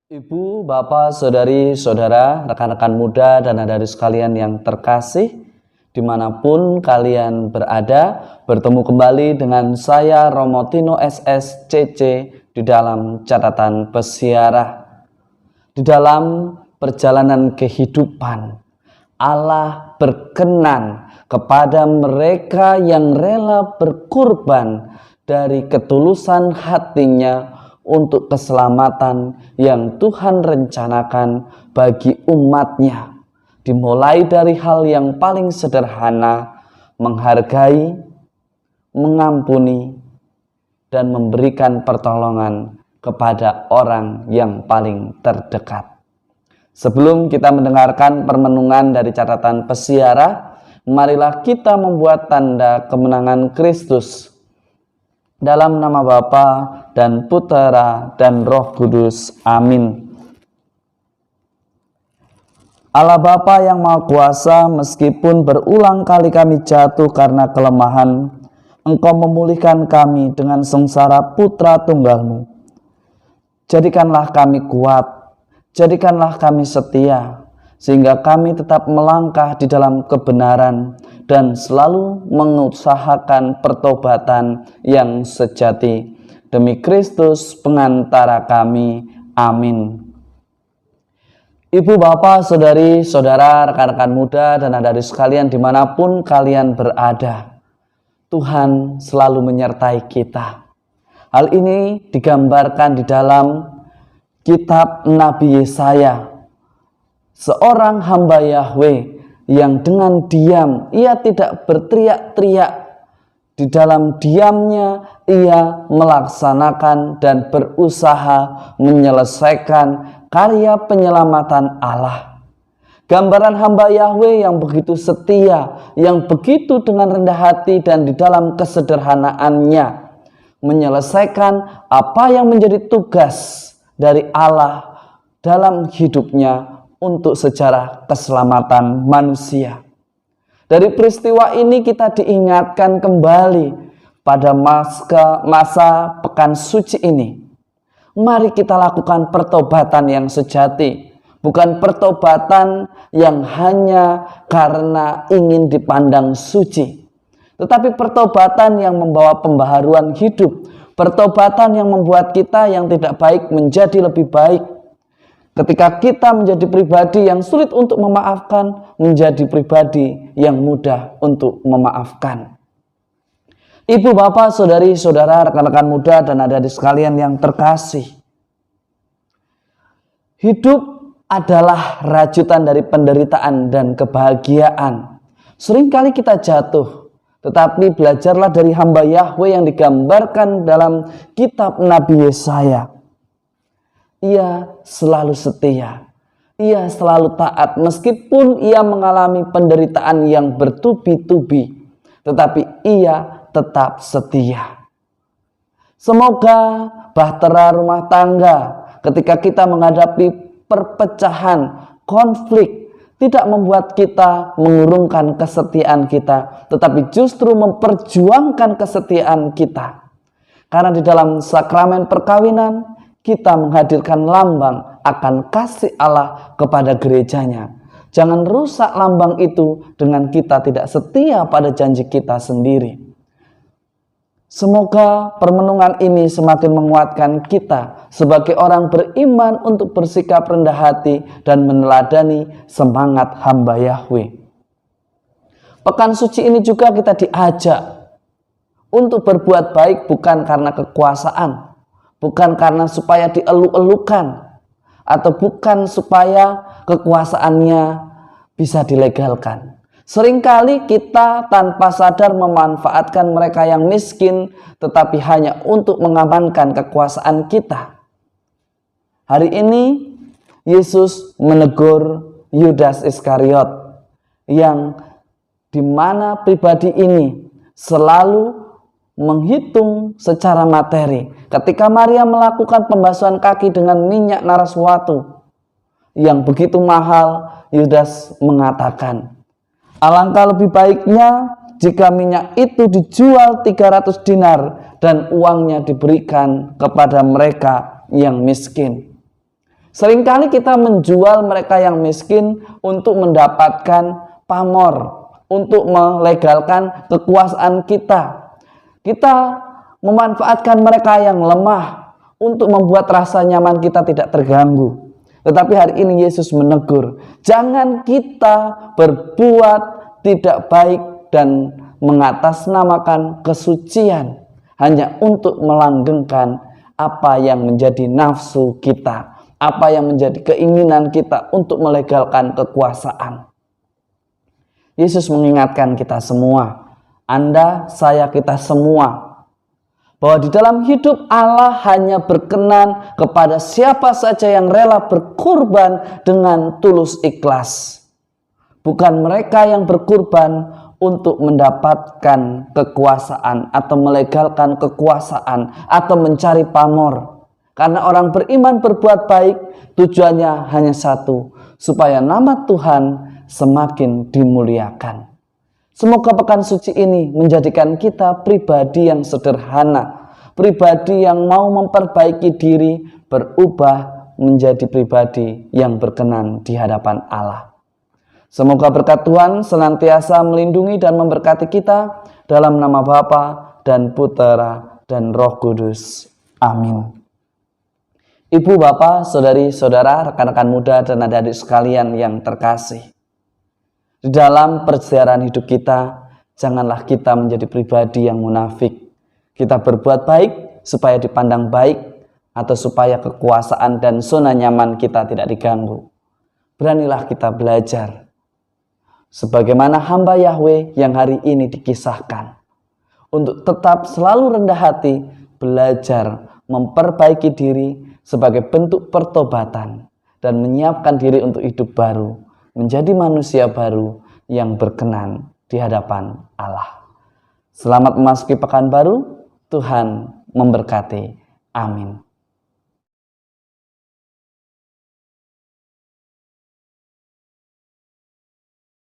Ibu, bapak, saudari, saudara, rekan-rekan muda, dan adik sekalian yang terkasih, dimanapun kalian berada, bertemu kembali dengan saya Romo Tino SSCC di dalam catatan peziarah. Di dalam perjalanan kehidupan, Allah berkenan kepada mereka yang rela berkorban dari ketulusan hatinya untuk keselamatan yang Tuhan rencanakan bagi umatnya. Dimulai dari hal yang paling sederhana, menghargai, mengampuni, dan memberikan pertolongan kepada orang yang paling terdekat. Sebelum kita mendengarkan permenungan dari catatan peziarah, marilah kita membuat tanda kemenangan Kristus. Dalam nama Bapa dan Putera dan Roh Kudus. Amin. Allah Bapa yang Maha Kuasa, meskipun berulang kali kami jatuh karena kelemahan, Engkau memulihkan kami dengan sengsara Putra Tunggal-Mu. Jadikanlah kami kuat, jadikanlah kami setia, sehingga kami tetap melangkah di dalam kebenaran dan selalu mengusahakan pertobatan yang sejati. Demi Kristus pengantara kami. Amin. Ibu, bapak, saudari, saudara, rekan-rekan muda, dan adik sekalian dimanapun kalian berada, Tuhan selalu menyertai kita. Hal ini digambarkan di dalam kitab Nabi Yesaya, seorang hamba Yahweh yang dengan diam, ia tidak berteriak-teriak. Di dalam diamnya ia melaksanakan dan berusaha menyelesaikan karya penyelamatan Allah. Gambaran hamba Yahweh yang begitu setia, yang begitu dengan rendah hati dan di dalam kesederhanaannya menyelesaikan apa yang menjadi tugas dari Allah dalam hidupnya untuk sejarah keselamatan manusia. Dari peristiwa ini kita diingatkan kembali pada masa pekan suci ini. Mari kita lakukan pertobatan yang sejati, bukan pertobatan yang hanya karena ingin dipandang suci, tetapi pertobatan yang membawa pembaharuan hidup, pertobatan yang membuat kita yang tidak baik menjadi lebih baik. Ketika kita menjadi pribadi yang sulit untuk memaafkan, menjadi pribadi yang mudah untuk memaafkan. Ibu, bapak, saudari, saudara, rekan-rekan muda, dan adik-adik sekalian yang terkasih. Hidup adalah rajutan dari penderitaan dan kebahagiaan. Seringkali kita jatuh, tetapi belajarlah dari hamba Yahweh yang digambarkan dalam kitab Nabi Yesaya. Ia selalu setia, ia selalu taat meskipun ia mengalami penderitaan yang bertubi-tubi, tetapi ia tetap setia. Semoga bahtera rumah tangga ketika kita menghadapi perpecahan, konflik, tidak membuat kita mengurungkan kesetiaan kita, tetapi justru memperjuangkan kesetiaan kita. Karena di dalam sakramen perkawinan, kita menghadirkan lambang akan kasih Allah kepada gerejanya. Jangan rusak lambang itu dengan kita tidak setia pada janji kita sendiri. Semoga permenungan ini semakin menguatkan kita sebagai orang beriman untuk bersikap rendah hati dan meneladani semangat hamba Yahweh. Pekan suci ini juga kita diajak untuk berbuat baik bukan karena kekuasaan, bukan karena supaya dieluk-elukan, atau bukan supaya kekuasaannya bisa dilegalkan. Seringkali kita tanpa sadar memanfaatkan mereka yang miskin, tetapi hanya untuk mengamankan kekuasaan kita. Hari ini Yesus menegur Yudas Iskariot, yang dimana pribadi ini selalu menghitung secara materi. Ketika Maria melakukan pembasuhan kaki dengan minyak naraswatu yang begitu mahal, Yudas mengatakan, alangkah lebih baiknya jika minyak itu dijual 300 dinar dan uangnya diberikan kepada mereka yang miskin. Seringkali kita menjual mereka yang miskin untuk mendapatkan pamor, untuk melegalkan kekuasaan kita. Kita memanfaatkan mereka yang lemah untuk membuat rasa nyaman kita tidak terganggu. Tetapi hari ini Yesus menegur, jangan kita berbuat tidak baik dan mengatasnamakan kesucian hanya untuk melanggengkan apa yang menjadi nafsu kita, apa yang menjadi keinginan kita untuk melegalkan kekuasaan. Yesus mengingatkan kita semua, Anda, saya, kita semua, bahwa di dalam hidup Allah hanya berkenan kepada siapa saja yang rela berkorban dengan tulus ikhlas. Bukan mereka yang berkorban untuk mendapatkan kekuasaan atau melegalkan kekuasaan atau mencari pamor. Karena orang beriman berbuat baik tujuannya hanya satu, supaya nama Tuhan semakin dimuliakan. Semoga pekan suci ini menjadikan kita pribadi yang sederhana, pribadi yang mau memperbaiki diri, berubah menjadi pribadi yang berkenan di hadapan Allah. Semoga berkat Tuhan senantiasa melindungi dan memberkati kita dalam nama Bapa dan Putera dan Roh Kudus. Amin. Ibu, Bapak, saudari-saudara, rekan-rekan muda dan adik-adik sekalian yang terkasih. Di dalam perjalanan hidup kita, janganlah kita menjadi pribadi yang munafik. Kita berbuat baik supaya dipandang baik atau supaya kekuasaan dan zona nyaman kita tidak diganggu. Beranilah kita belajar. Sebagaimana hamba Yahweh yang hari ini dikisahkan. Untuk tetap selalu rendah hati, belajar memperbaiki diri sebagai bentuk pertobatan dan menyiapkan diri untuk hidup baru, menjadi manusia baru yang berkenan di hadapan Allah. Selamat memasuki pekan baru, Tuhan memberkati. Amin.